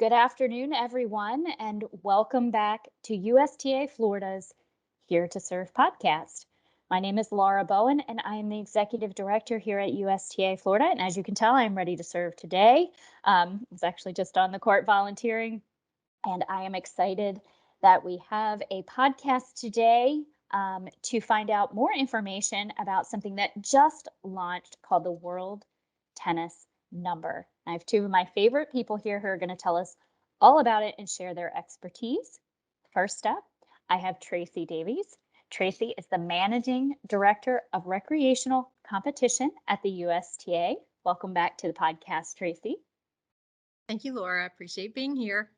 Good afternoon, everyone, and welcome back to USTA Florida's Here to Serve podcast. My name is Laura Bowen, and I am the Executive Director here at USTA Florida. And as you can tell, I'm ready to serve today. I was actually just on the court volunteering, and I am excited that we have a podcast today to find out more information about something that just launched called the World Tennis Number. I have two of my favorite people here who are going to tell us all about it and share their expertise. First up, I have Tracey Davies. Tracey is the Managing Director of Recreational Competition at the USTA. Welcome back to the podcast, Tracey. Thank you, Laura. I appreciate being here.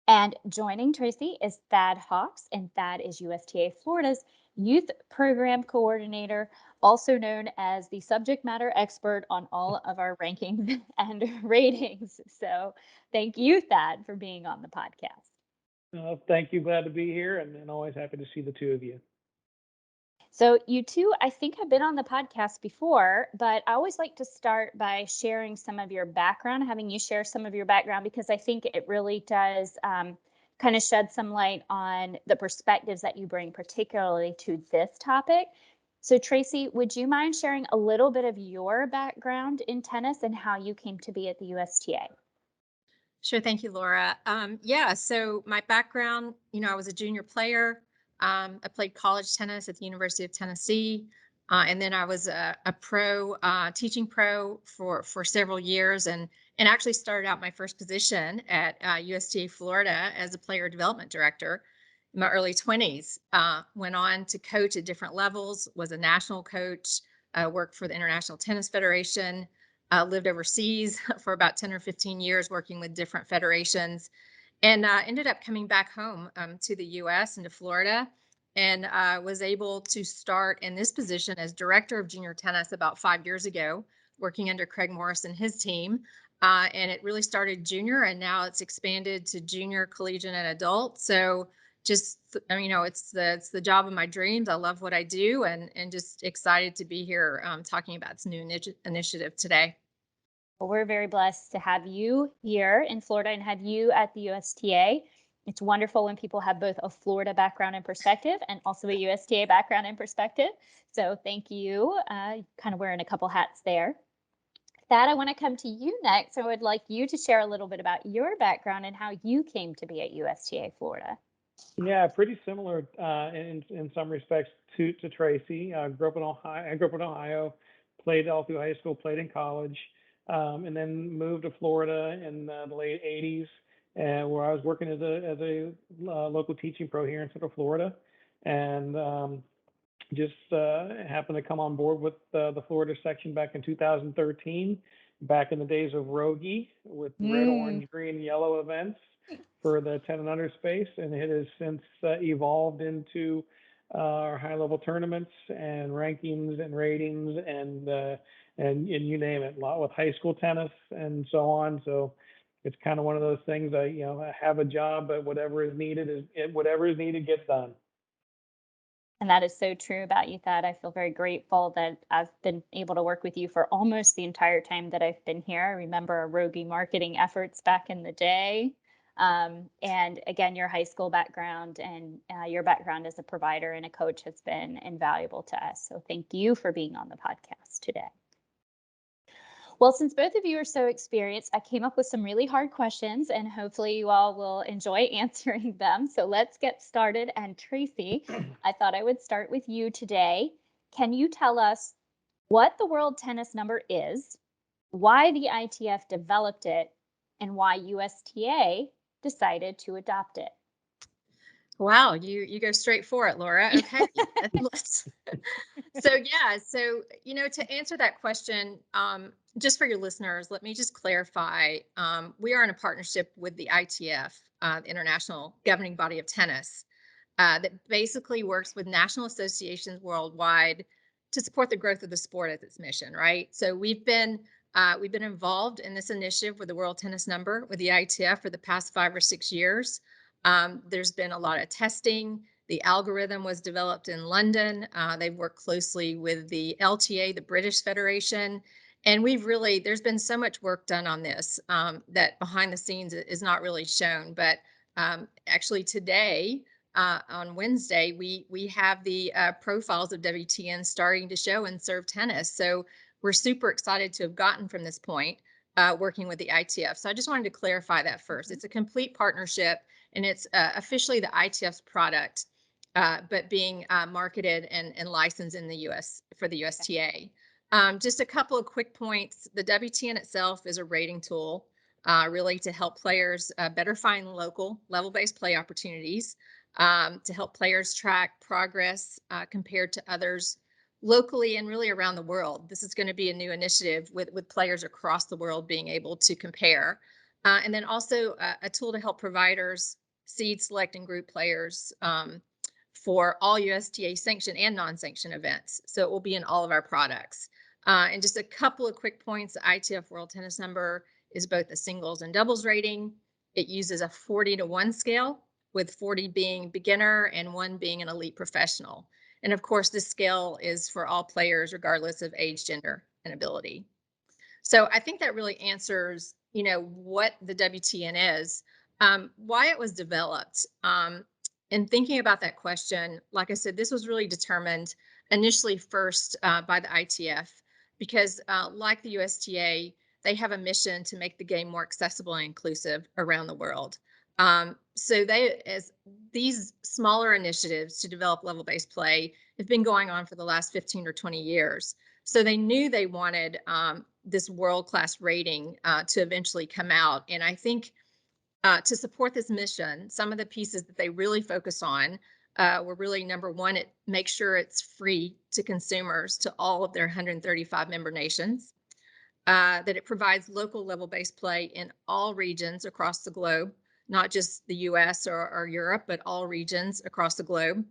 And joining Tracey is Thad Hawks, and Thad is USTA Florida's Youth Program Coordinator, also known as the subject matter expert on all of our rankings and ratings. So thank you, Thad, for being on the podcast. Thank you. Glad to be here and always happy to see the two of you. So you two, I think, have been on the podcast before, but I always like to start by sharing some of your background, having you share some of your background, because I think it really does kind of shed some light on the perspectives that you bring, particularly to this topic. So Tracey, would you mind sharing a little bit of your background in tennis and how you came to be at the USTA? Sure. Thank you, Laura. So my background, I was a junior player. I played college tennis at the University of Tennessee. And then I was a pro, teaching pro for several years and actually started out my first position at USTA Florida as a player development director in my early 20s. Went on to coach at different levels, was a national coach, worked for the International Tennis Federation, lived overseas for about 10 or 15 years working with different federations, and ended up coming back home to the US and to Florida, and was able to start in this position as director of junior tennis about 5 years ago, working under Craig Morris and his team. And it really started junior, and now it's expanded to junior, collegiate, and adult. So just, it's the job of my dreams. I love what I do, and just excited to be here talking about this new initiative today. Well, we're very blessed to have you here in Florida and have you at the USTA. It's wonderful when people have both a Florida background and perspective and also a USTA background and perspective. So thank you. Kind of wearing a couple hats there. Thad, I want to come to you next. I would like you to share a little bit about your background and how you came to be at USTA Florida. Yeah, pretty similar in some respects to Tracey. Grew up in Ohio. I grew up in Ohio, played all through high school, played in college, and then moved to Florida in the late '80s, where I was working as a local teaching pro here in Central Florida, and just happened to come on board with the Florida section back in 2013, back in the days of Rogie with red, orange, green, yellow events for the 10 and under space, and it has since evolved into our high level tournaments and rankings and ratings and you name it, a lot with high school tennis and so on. So it's kind of one of those things. I have a job, but whatever is needed gets done. And that is so true about you, Thad. I feel very grateful that I've been able to work with you for almost the entire time that I've been here. I remember our Rogie marketing efforts back in the day. And again, your high school background and your background as a provider and a coach has been invaluable to us. So thank you for being on the podcast today. Well, since both of you are so experienced, I came up with some really hard questions and hopefully you all will enjoy answering them. So let's get started. And Tracey, I thought I would start with you today. Can you tell us what the World Tennis Number is, why the ITF developed it, and why USTA decided to adopt it? Wow, you go straight for it, Laura. Okay. To answer that question, just for your listeners, let me just clarify. We are in a partnership with the ITF, the International Governing Body of Tennis, that basically works with national associations worldwide to support the growth of the sport as its mission, right? So we've been involved in this initiative with the World Tennis Number with the ITF for the past 5 or 6 years. There's been a lot of testing. The algorithm was developed in London. They've worked closely with the LTA, the British Federation, And there's been so much work done on this that behind the scenes is not really shown. But actually today, on Wednesday, we have the profiles of WTN starting to show and serve tennis. So we're super excited to have gotten from this point working with the ITF. So I just wanted to clarify that first. It's a complete partnership, and it's officially the ITF's product, but being marketed and licensed in the US for the USTA. Just a couple of quick points. The WTN itself is a rating tool, really to help players better find local level-based play opportunities, to help players track progress compared to others locally and really around the world. This is going to be a new initiative with players across the world being able to compare. And then also a tool to help providers seed, select, and group players for all USTA sanctioned and non-sanctioned events. So it will be in all of our products. And just a couple of quick points, the ITF World Tennis Number is both a singles and doubles rating. It uses a 40-to-1 scale, with 40 being beginner and 1 being an elite professional. And of course, this scale is for all players, regardless of age, gender, and ability. So I think that really answers, what the WTN is, why it was developed. And thinking about that question, like I said, this was really determined initially first by the ITF, because like the USTA, they have a mission to make the game more accessible and inclusive around the world. So as these smaller initiatives to develop level-based play have been going on for the last 15 or 20 years. So they knew they wanted this world-class rating to eventually come out. And I think to support this mission, some of the pieces that they really focus on were really, number one, it makes sure it's free to consumers to all of their 135 member nations, that it provides local level-based play in all regions across the globe, not just the US or Europe, but all regions across the globe.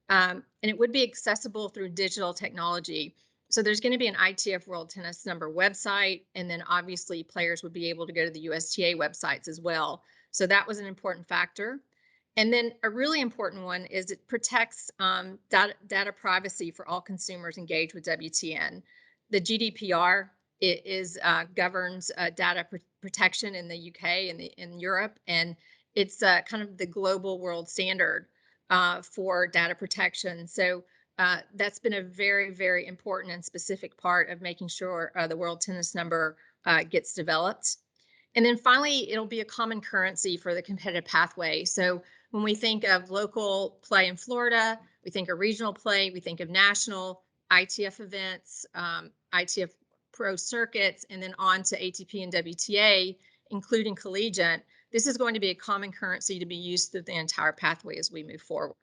And it would be accessible through digital technology. So there's going to be an ITF World Tennis Number website, and then obviously players would be able to go to the USTA websites as well. So that was an important factor. And then a really important one is it protects data privacy for all consumers engaged with WTN. The GDPR governs data protection in the UK and in Europe, and it's kind of the global world standard for data protection. So that's been a very, very important and specific part of making sure the World Tennis Number gets developed. And then finally, it'll be a common currency for the competitive pathway. So when we think of local play in Florida, we think of regional play, we think of national ITF events, ITF pro circuits, and then on to ATP and WTA, including collegiate. This is going to be a common currency to be used through the entire pathway as we move forward.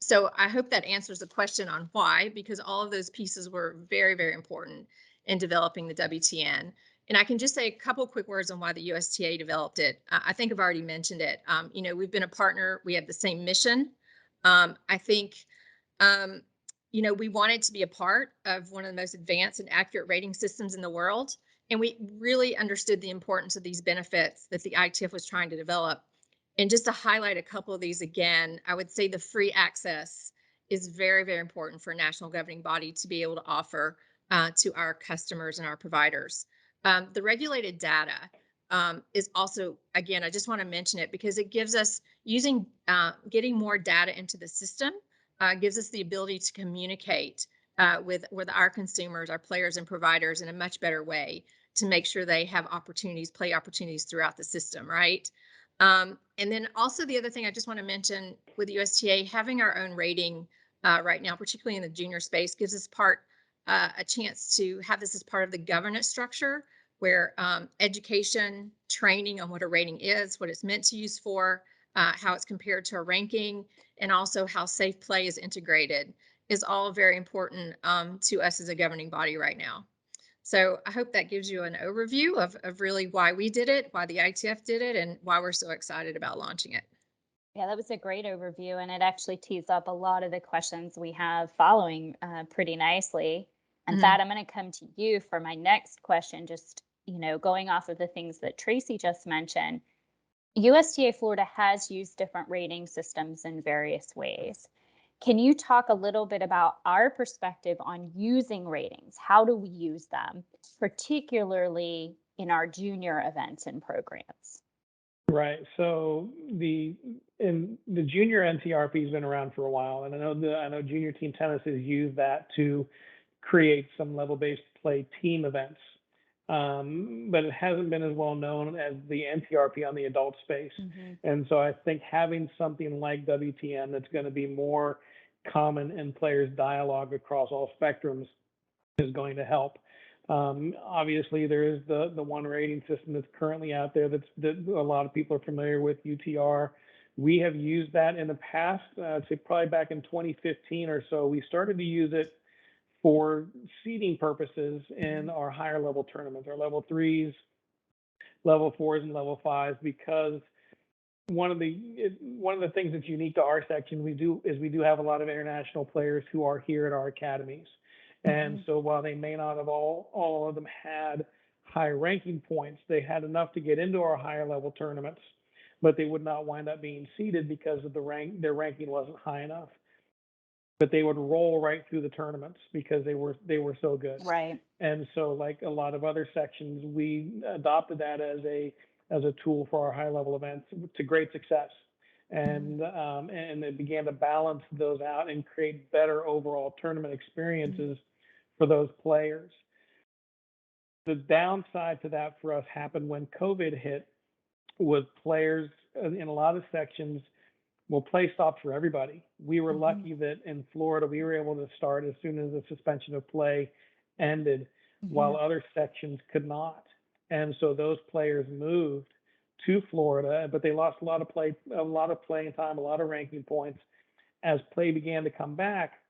So I hope that answers the question on why, because all of those pieces were very, very important in developing the WTN. And I can just say a couple quick words on why the USTA developed it. I think I've already mentioned it. We've been a partner. We have the same mission. I think, we wanted to be a part of one of the most advanced and accurate rating systems in the world. And we really understood the importance of these benefits that the ITF was trying to develop. And just to highlight a couple of these again, I would say the free access is very, very important for a national governing body to be able to offer to our customers and our providers. The regulated data is also, again, I just want to mention it because it gives us getting more data into the system gives us the ability to communicate with our consumers, our players and providers in a much better way to make sure they have play opportunities throughout the system, right? And then also the other thing I just want to mention with USTA, having our own rating right now, particularly in the junior space, gives us a chance to have this as part of the governance structure where education, training on what a rating is, what it's meant to use for, how it's compared to a ranking, and also how safe play is integrated is all very important to us as a governing body right now. So I hope that gives you an overview of really why we did it, why the ITF did it, and why we're so excited about launching it. Yeah, that was a great overview, and it actually tees up a lot of the questions we have following pretty nicely. In fact, I'm going to come to you for my next question, just, going off of the things that Tracey just mentioned. USTA Florida has used different rating systems in various ways. Can you talk a little bit about our perspective on using ratings? How do we use them, particularly in our junior events and programs? Right. So the junior NTRP has been around for a while, and I know junior team tennis has used that to create some level-based play team events, but it hasn't been as well known as the NTRP on the adult space. Hmm. And so I think having something like WTN that's going to be more common in players' dialogue across all spectrums is going to help. Obviously, there is the one rating system that's currently out there that a lot of people are familiar with, UTR. We have used that in the past. I'd say probably back in 2015 or so. We started to use it for seeding purposes in our higher level tournaments, our level threes, level fours, and level fives, because one of the things that's unique to our section we do have a lot of international players who are here at our academies. And Hmm. so while they may not have all of them had high ranking points, they had enough to get into our higher level tournaments, but they would not wind up being seeded because of their ranking wasn't high enough. But they would roll right through the tournaments because they were so good. Right. And so, like a lot of other sections, we adopted that as a tool for our high level events to great success. Mhm. And it began to balance those out and create better overall tournament experiences for those players. The downside to that for us happened when COVID hit, was players in a lot of sections, well, play stopped for everybody. We were Mhm. lucky that in Florida, we were able to start as soon as the suspension of play ended, while Mhm. other sections could not. And so those players moved to Florida, but they lost a lot of playing time, a lot of ranking points. As play began to come back,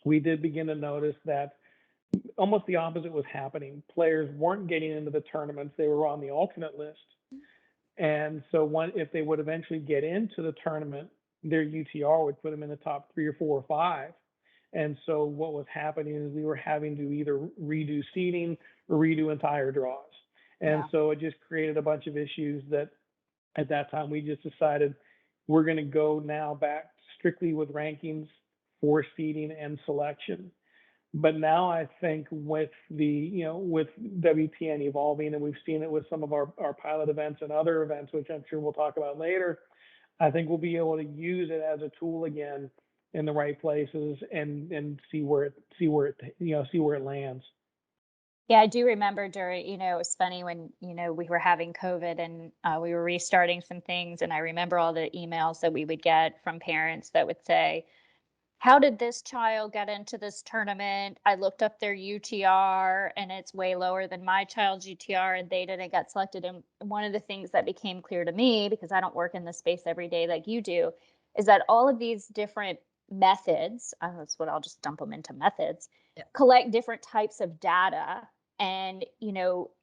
we did begin to notice that almost the opposite was happening. Players weren't getting into the tournaments, they were on the alternate list. And so if they would eventually get into the tournament, their UTR would put them in the top 3 or 4 or 5. And so what was happening is we were having to either redo seeding or redo entire draws. And Yeah. so it just created a bunch of issues that at that time we just decided we're going to go now back strictly with rankings for seeding and selection. But now I think with WTN evolving, and we've seen it with some of our pilot events and other events, which I'm sure we'll talk about later, I think we'll be able to use it as a tool again in the right places and see where it lands. Yeah, I do remember during, it was funny when, we were having COVID and we were restarting some things. And I remember all the emails that we would get from parents that would say, how did this child get into this tournament? I looked up their UTR and it's way lower than my child's UTR and they didn't get selected. And one of the things that became clear to me, because I don't work in this space every day like you do, is that all of these different methods, that's what I'll just dump them into methods, Yeah. collect different types of data. And,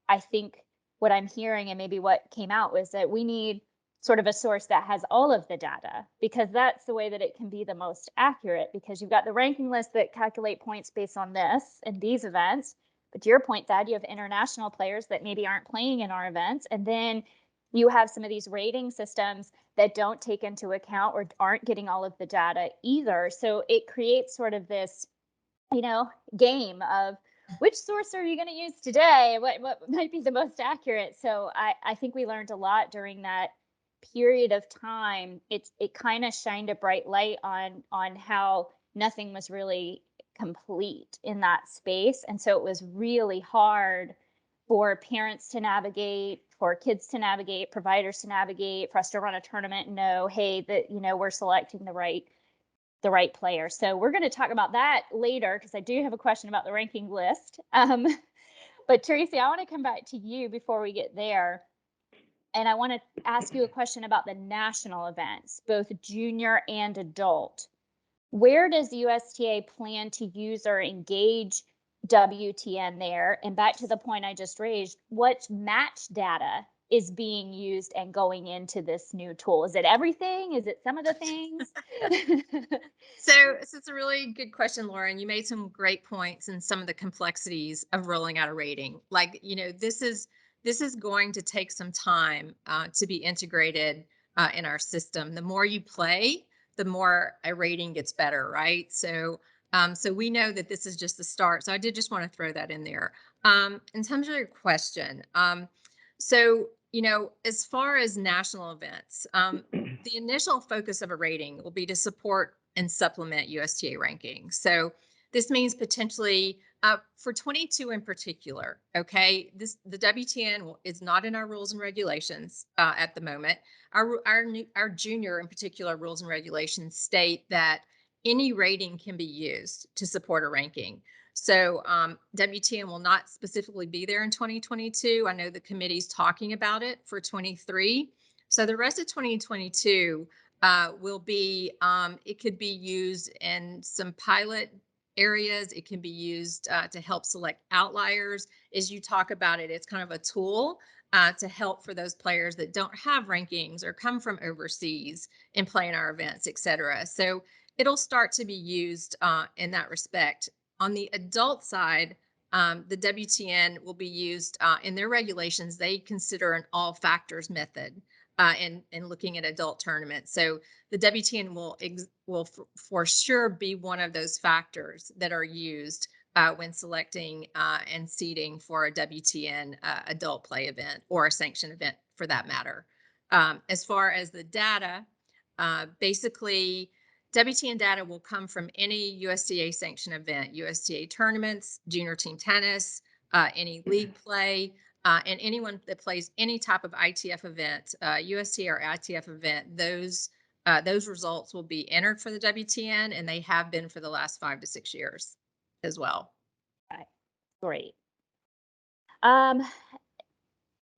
I think what I'm hearing and maybe what came out was that we need sort of a source that has all of the data because that's the way that it can be the most accurate because you've got the ranking list that calculate points based on this and these events. But to your point, Thad, you have international players that maybe aren't playing in our events. And then you have some of these rating systems that don't take into account or aren't getting all of the data either. So it creates sort of this, game of which source are you going to use today? What might be the most accurate? So I think we learned a lot during that period of time. It kind of shined a bright light on how nothing was really complete in that space. And so it was really hard for parents to navigate, for kids to navigate, providers to navigate, for us to run a tournament and know, hey, that we're selecting the right player. So we're going to talk about that later because I do have a question about the ranking list. But Tracy, I want to come back to you before we get there. And I want to ask you a question about the national events, both junior and adult. Where does USTA plan to use or engage WTN there? And back to the point I just raised, what match data is being used and going into this new tool? Is it everything? Is it some of the things? So it's a really good question, Laura, and you made some great points and some of the complexities of rolling out a rating. Like, this is going to take some time to be integrated in our system. The more you play, the more a rating gets better, right? So we know that this is just the start. So I did just want to throw that in there. In terms of your question, so as far as national events, the initial focus of a rating will be to support and supplement USTA rankings. So this means potentially for 22 in particular, okay, the WTN is not in our rules and regulations at the moment. Our junior in particular rules and regulations state that any rating can be used to support a ranking. So WTN will not specifically be there in 2022. I know the committee's talking about it for 23. So the rest of 2022 will be, it could be used in some pilot areas. It can be used to help select outliers. As you talk about it, it's kind of a tool to help for those players that don't have rankings or come from overseas and play in our events, et cetera. So it'll start to be used in that respect. On the adult side, the WTN will be used in their regulations. They consider an all factors method in looking at adult tournaments. So the WTN will for sure be one of those factors that are used when selecting and seeding for a WTN adult play event or a sanctioned event for that matter. As far as the data, basically, WTN data will come from any USTA sanctioned event, USTA tournaments, junior team tennis, any league play, and anyone that plays any type of ITF event, USTA or ITF event. Those results will be entered for the WTN, and they have been for the last 5 to 6 years as well. Okay, great. Um,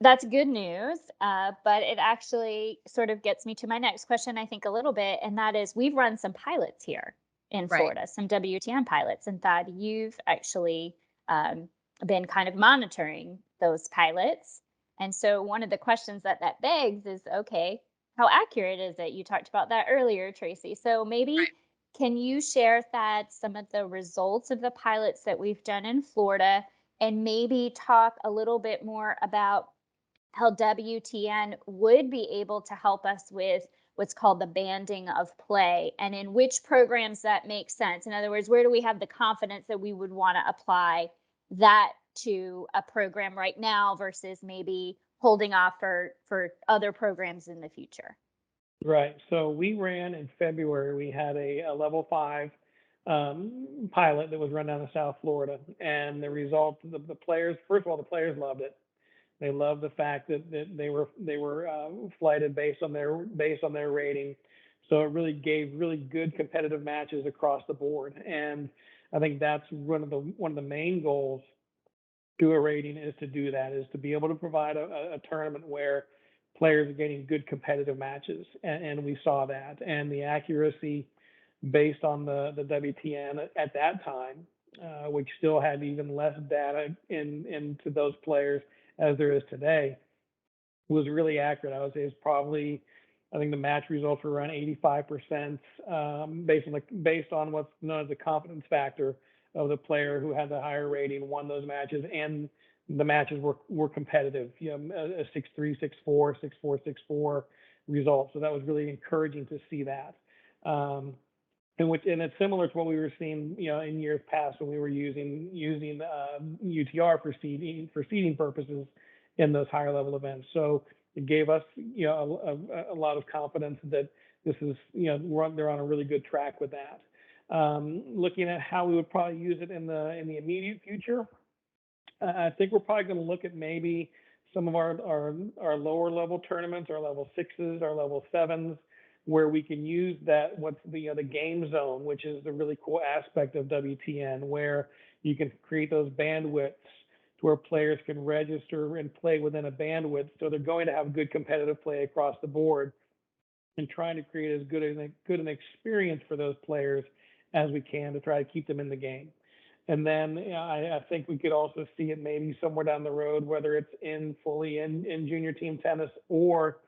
That's good news, but it actually sort of gets me to my next question, I think, a little bit, and that is we've run some pilots here in Right. Florida, some WTN pilots, and Thad, you've actually been kind of monitoring those pilots. And so one of the questions that begs is, okay, how accurate is it? You talked about that earlier, Tracey. So maybe Right. can you share that some of the results of the pilots that we've done in Florida, and maybe talk a little bit more about how WTN would be able to help us with what's called the banding of play, and in which programs that makes sense. In other words, where do we have the confidence that we would want to apply that to a program right now versus maybe holding off for other programs in the future? Right. So we ran in February. We had a level 5 pilot that was run down in South Florida, and the result, the players. First of all, the players loved it. They loved the fact that they were flighted based on their rating. So it really gave really good competitive matches across the board. And I think that's one of the main goals to a rating, is to do that, is to be able to provide a tournament where players are getting good competitive matches. And we saw that. And the accuracy based on the WTN at that time, which still had even less data into those players as there is today, was really accurate. I would say it's probably, I think the match results were around 85%, based on what's known as the confidence factor of the player who had the higher rating won those matches, and the matches were competitive. A 6-3, 6-4, 6-4, 6-4 result. So that was really encouraging to see that. And it's similar to what we were seeing, in years past when we were using UTR for seeding purposes in those higher level events. So it gave us, a lot of confidence that this is, they're on a really good track with that. Looking at how we would probably use it in the immediate future, I think we're probably going to look at maybe some of our lower level tournaments, our level 6s, our level 7s, where we can use that, what's the game zone, which is the really cool aspect of WTN, where you can create those bandwidths to where players can register and play within a bandwidth. So they're going to have good competitive play across the board, and trying to create as good an experience for those players as we can to try to keep them in the game. And then I think we could also see it maybe somewhere down the road, whether it's fully in junior team tennis or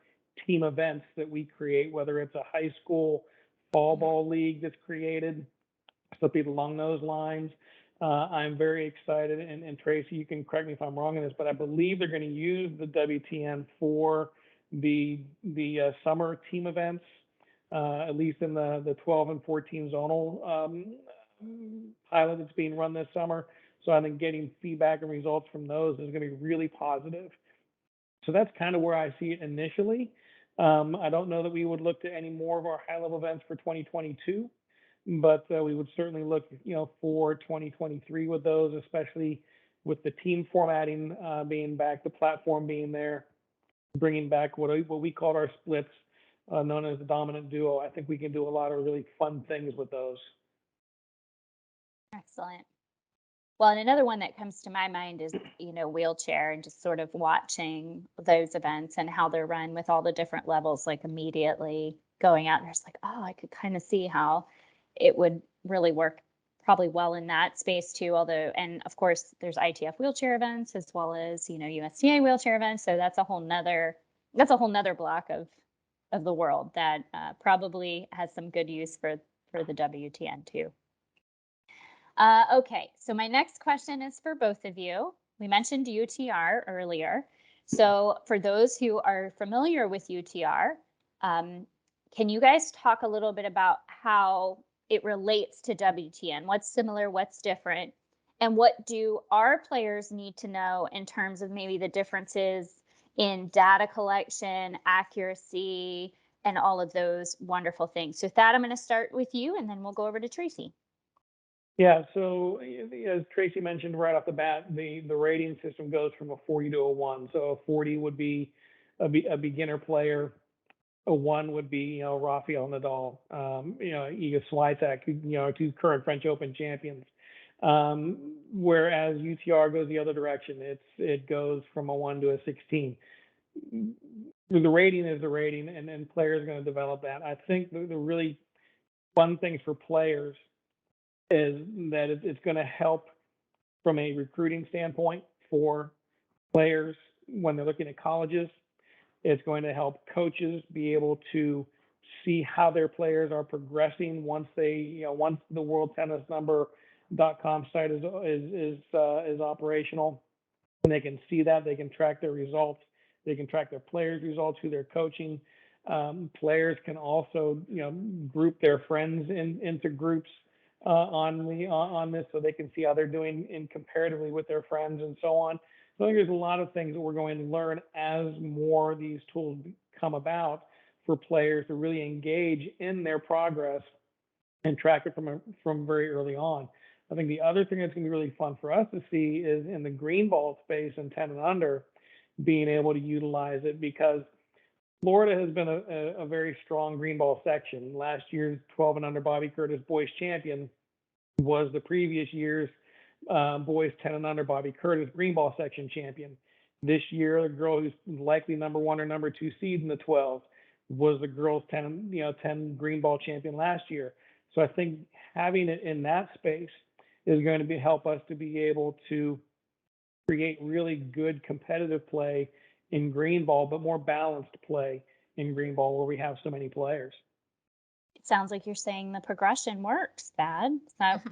team events that we create, whether it's a high school fall ball league that's created, something along those lines. I'm very excited, and Tracey, you can correct me if I'm wrong in this, but I believe they're going to use the WTN for the summer team events at least in the 12 and 14 zonal pilot that's being run this summer. So I think getting feedback and results from those is going to be really positive. So that's kind of where I see it initially. I don't know that we would look to any more of our high-level events for 2022, but we would certainly look, for 2023 with those, especially with the team formatting being back, the platform being there, bringing back what we called our splits, known as the dominant duo. I think we can do a lot of really fun things with those. Excellent. Well, and another one that comes to my mind is, wheelchair and just sort of watching those events and how they're run with all the different levels, like immediately going out and there's like, oh, I could kind of see how it would really work probably well in that space too. Although, and of course, there's ITF wheelchair events as well as, USTA wheelchair events. So that's a whole nother block of the world that probably has some good use for the WTN too. Okay, so my next question is for both of you. We mentioned UTR earlier. So for those who are familiar with UTR, can you guys talk a little bit about how it relates to WTN? What's similar, what's different, and what do our players need to know in terms of maybe the differences in data collection, accuracy, and all of those wonderful things? So Thad, I'm going to start with you, and then we'll go over to Tracey. Yeah, so as Tracey mentioned right off the bat, the rating system goes from a 40 to a 1. So a 40 would be a beginner player. A 1 would be, Rafael Nadal, Iga Swiatek, two current French Open champions. Whereas UTR goes the other direction. It goes from a 1 to a 16. The rating is the rating, and players are going to develop that. I think the really fun things for players is that it's going to help from a recruiting standpoint for players when they're looking at colleges. It's going to help coaches be able to see how their players are progressing once once the World Tennis Number.com site is operational, and they can see that, they can track their results, they can track their players' results, who they're coaching. Players can also, group their friends into groups on this, so they can see how they're doing in comparatively with their friends and so on. So I think there's a lot of things that we're going to learn as more of these tools come about for players to really engage in their progress and track it from very early on. I think the other thing that's going to be really fun for us to see is in the green ball space and 10 and under, being able to utilize it, because Florida has been a very strong green ball section. Last year's 12 and under Bobby Curtis boys champion was the previous year's boys 10 and under Bobby Curtis green ball section champion. This year, the girl who's likely number 1 or number 2 seed in the 12 was the girls 10 green ball champion last year. So I think having it in that space is going to help us to be able to create really good competitive play in green ball, but more balanced play in green ball where we have so many players. It sounds like you're saying the progression works, Thad. So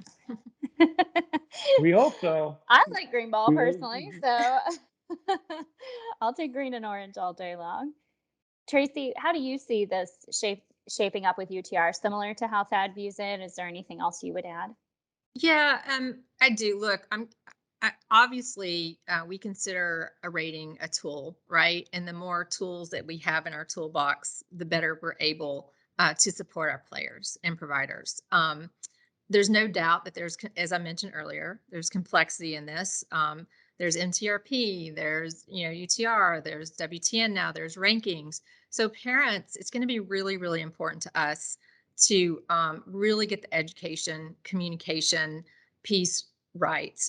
We hope so. I like green ball personally, so I'll take green and orange all day long. Tracey, how do you see this shaping up with UTR? Similar to how Thad views it? Is there anything else you would add? Yeah, I do. Look, obviously we consider a rating a tool, right? And the more tools that we have in our toolbox, the better we're able to support our players and providers. There's no doubt that there's, as I mentioned earlier, there's complexity in this. There's NTRP, there's UTR, there's WTN now, there's rankings. So parents, it's going to be really, really important to us to really get the education, communication piece right.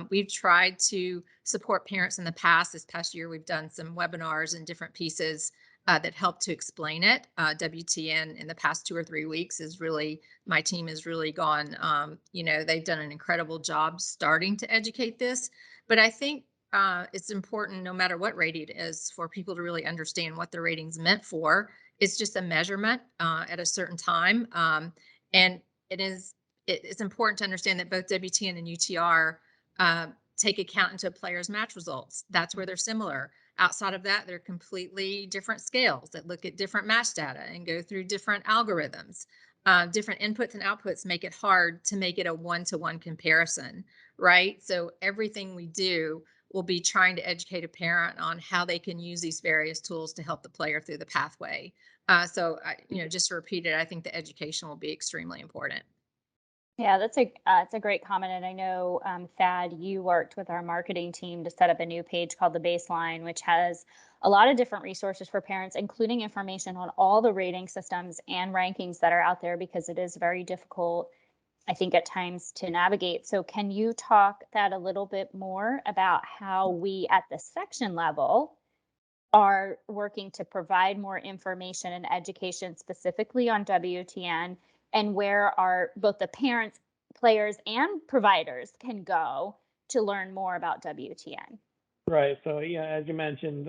We've tried to support parents in the past. This past year, we've done some webinars and different pieces that help to explain it. WTN in the past 2 or 3 weeks is really, my team has really gone, they've done an incredible job starting to educate this. But I think it's important, no matter what rating it is, for people to really understand what the rating's meant for. It's just a measurement at a certain time. And it's important to understand that both WTN and UTR take account into a player's match results. That's where they're similar. Outside of that, they're completely different scales that look at different match data and go through different algorithms. Different inputs and outputs make it hard to make it a one-to-one comparison, right? So everything we do will be trying to educate a parent on how they can use these various tools to help the player through the pathway. Just to repeat it, I think the education will be extremely important. Yeah, it's a great comment, and I know Thad, you worked with our marketing team to set up a new page called the Baseline, which has a lot of different resources for parents, including information on all the rating systems and rankings that are out there because it is very difficult, I think, at times to navigate. So, can you talk that a little bit more about how we at the section level are working to provide more information and education specifically on WTN, and where our both the parents, players, and providers can go to learn more about WTN? Right. So yeah, as you mentioned,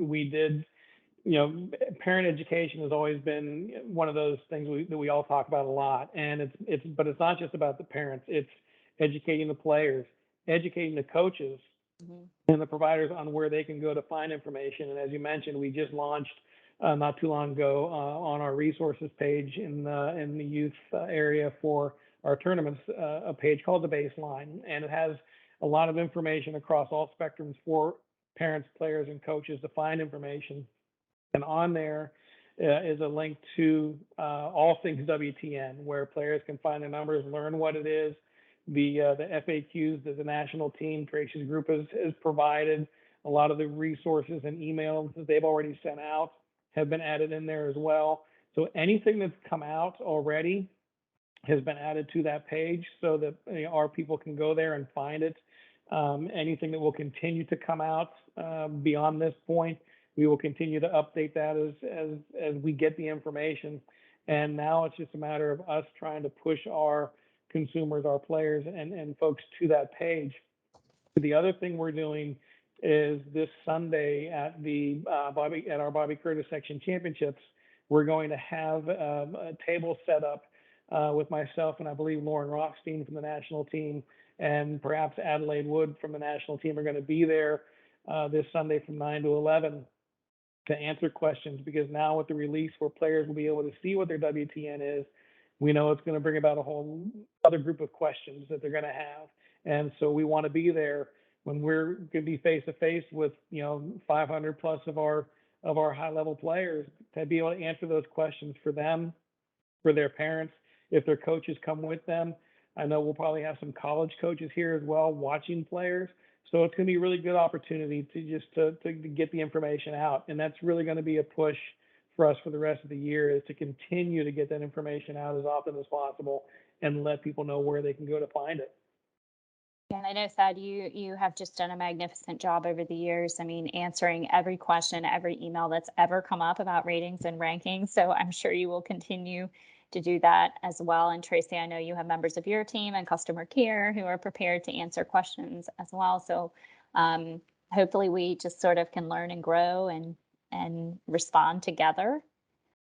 we did. Parent education has always been one of those things that we all talk about a lot, and but it's not just about the parents. It's educating the players, educating the coaches, Mhm. and the providers on where they can go to find information. And as you mentioned, we just launched not too long ago on our resources page in the youth area for our tournaments, a page called the Baseline, and it has a lot of information across all spectrums for parents, players, and coaches to find information. And on there is a link to all things WTN, where players can find the numbers, learn what it is. The FAQs that the national team, Tracys Group, has provided. A lot of the resources and emails that they've already sent out have been added in there as well. So anything that's come out already has been added to that page so that our people can go there and find it. Anything that will continue to come out beyond this point, we will continue to update that as we get the information. And now it's just a matter of us trying to push our consumers, our players, and folks to that page. The other thing we're doing is this Sunday at our Bobby Curtis Section Championships, we're going to have a table set up with myself and I believe Lauren Rothstein from the national team, and perhaps Adelaide Wood from the national team are going to be there this Sunday from 9 to 11 to answer questions, because now with the release where players will be able to see what their WTN is, we know it's going to bring about a whole other group of questions that they're going to have. And so we want to be there when we're going to be face to face with 500 plus of our high level players, to be able to answer those questions for them, for their parents, if their coaches come with them. I know we'll probably have some college coaches here as well watching players. So it's going to be a really good opportunity to get the information out. And that's really going to be a push for us for the rest of the year, is to continue to get that information out as often as possible and let people know where they can go to find it. And I know, Thad, you have just done a magnificent job over the years. I mean, answering every question, every email that's ever come up about ratings and rankings. So I'm sure you will continue to do that as well. And Tracey, I know you have members of your team and customer care who are prepared to answer questions as well. So hopefully we just sort of can learn and grow and respond together.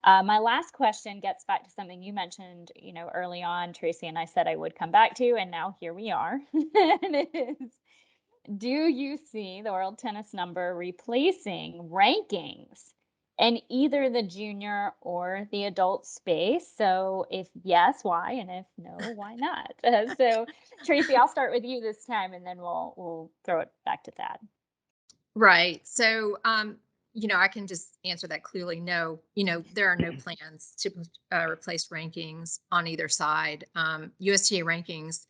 My last question gets back to something you mentioned, early on, Tracey, and I said I would come back to, and now here we are. And it is, do you see the World Tennis Number replacing rankings in either the junior or the adult space? So if yes, why? And if no, why not? So Tracey, I'll start with you this time, and then we'll throw it back to Thad. Right. So, I can just answer that clearly. No, there are no plans to replace rankings on either side. USTA rankings,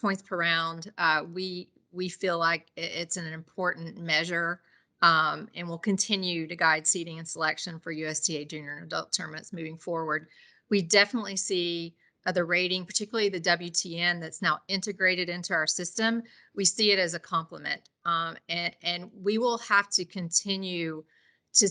points per round. We feel like it's an important measure, and will continue to guide seeding and selection for USTA junior and adult tournaments moving forward. We definitely see the rating, particularly the WTN, that's now integrated into our system. We see it as a complement, and we will have to continue to,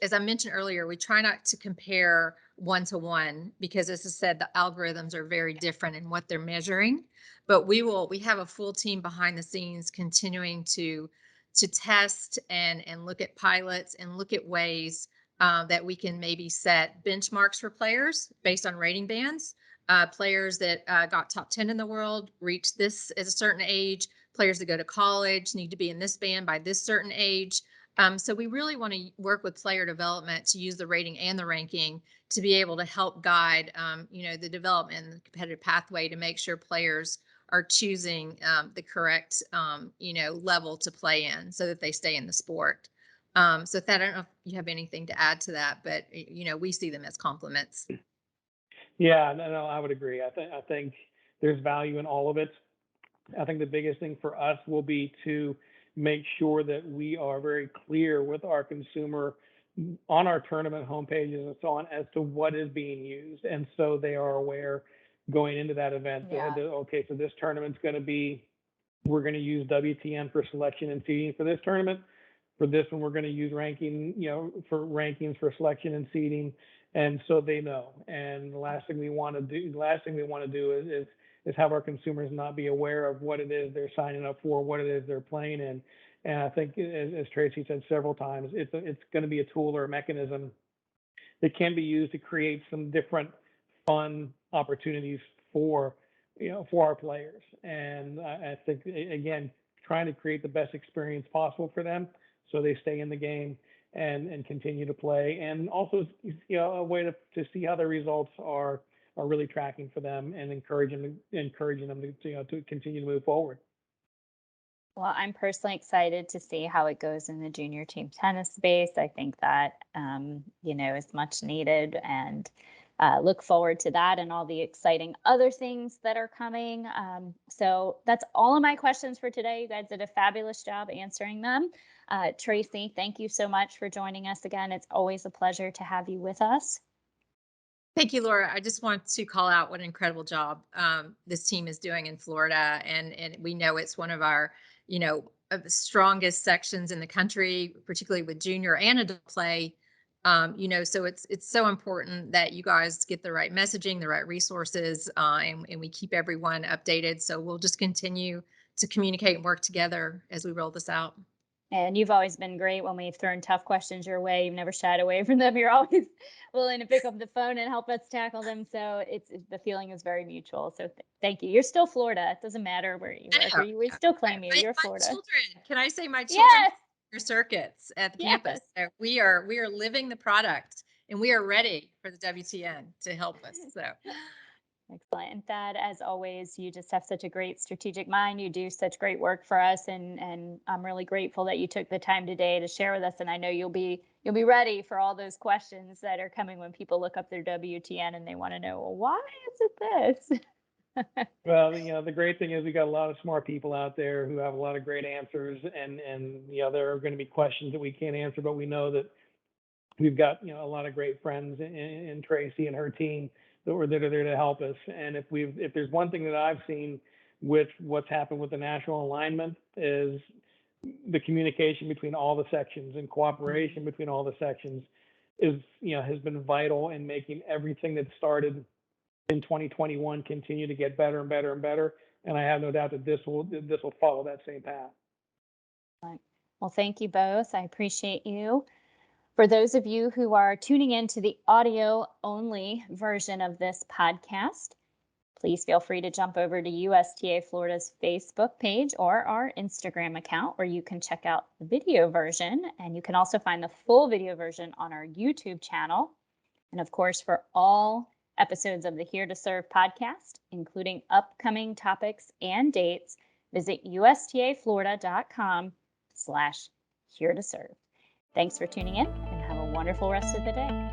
as I mentioned earlier, we try not to compare one to one, because as I said, the algorithms are very different in what they're measuring. But we have a full team behind the scenes continuing to test and look at pilots and look at ways that we can maybe set benchmarks for players based on rating bands. Players that got top 10 in the world reached this at a certain age, players that go to college need to be in this band by this certain age. So we really want to work with player development to use the rating and the ranking to be able to help guide, the development and the competitive pathway to make sure players are choosing the correct, level to play in so that they stay in the sport. So Thad, I don't know if you have anything to add to that, but we see them as complements. Yeah, no, I would agree. I think there's value in all of it. I think the biggest thing for us will be to make sure that we are very clear with our consumer on our tournament homepages and so on as to what is being used. And so they are aware going into that event Yeah. that, okay, so this tournament's going to be, we're going to use WTN for selection and seeding for this tournament. For this one, we're going to use ranking, for rankings for selection and seeding. And so they know. And the last thing we want to do is have our consumers not be aware of what it is they're signing up for, what it is they're playing in. And I think, as Tracey said several times, it's going to be a tool or a mechanism that can be used to create some different fun opportunities for for our players. And I think, again, trying to create the best experience possible for them so they stay in the game and continue to play, and also a way to see how the results are really tracking for them and encouraging them to continue to move forward. Well, I'm personally excited to see how it goes in the junior team tennis space. I think that, is much needed, and look forward to that and all the exciting other things that are coming. So that's all of my questions for today. You guys did a fabulous job answering them. Tracey, thank you so much for joining us again. It's always a pleasure to have you with us. Thank you, Laura. I just want to call out what an incredible job this team is doing in Florida, and we know it's one of our, of the strongest sections in the country, particularly with junior and adult play. So it's so important that you guys get the right messaging, the right resources, and we keep everyone updated. So we'll just continue to communicate and work together as we roll this out. And you've always been great when we've thrown tough questions your way. You've never shied away from them. You're always willing to pick up the phone and help us tackle them. So the feeling is very mutual. So thank you. You're still Florida. It doesn't matter where you work, I know. or we still claim you. My You're Florida. children, can I say my children Yes, are circuits at the campus? yes. So we are living the product, and we are ready for the WTN to help us. So Excellent. And Thad, as always, you just have such a great strategic mind. You do such great work for us, and I'm really grateful that you took the time today to share with us. And I know you'll be ready for all those questions that are coming when people look up their WTN and they want to know, well, why is it this? Well, the great thing is we got a lot of smart people out there who have a lot of great answers, and there are going to be questions that we can't answer, but we know that we've got a lot of great friends in Tracey and her team that are there to help us. And if there's one thing that I've seen with what's happened with the national alignment is the communication between all the sections and cooperation between all the sections is has been vital in making everything that started in 2021 continue to get better and better and better. And I have no doubt that this will follow that same path. Well, thank you both. I appreciate you. For those of you who are tuning in to the audio only version of this podcast, please feel free to jump over to USTA Florida's Facebook page or our Instagram account, where you can check out the video version. And you can also find the full video version on our YouTube channel. And of course, for all episodes of the Here to Serve podcast, including upcoming topics and dates, visit USTAFlorida.com/here to serve. Thanks for tuning in, and have a wonderful rest of the day.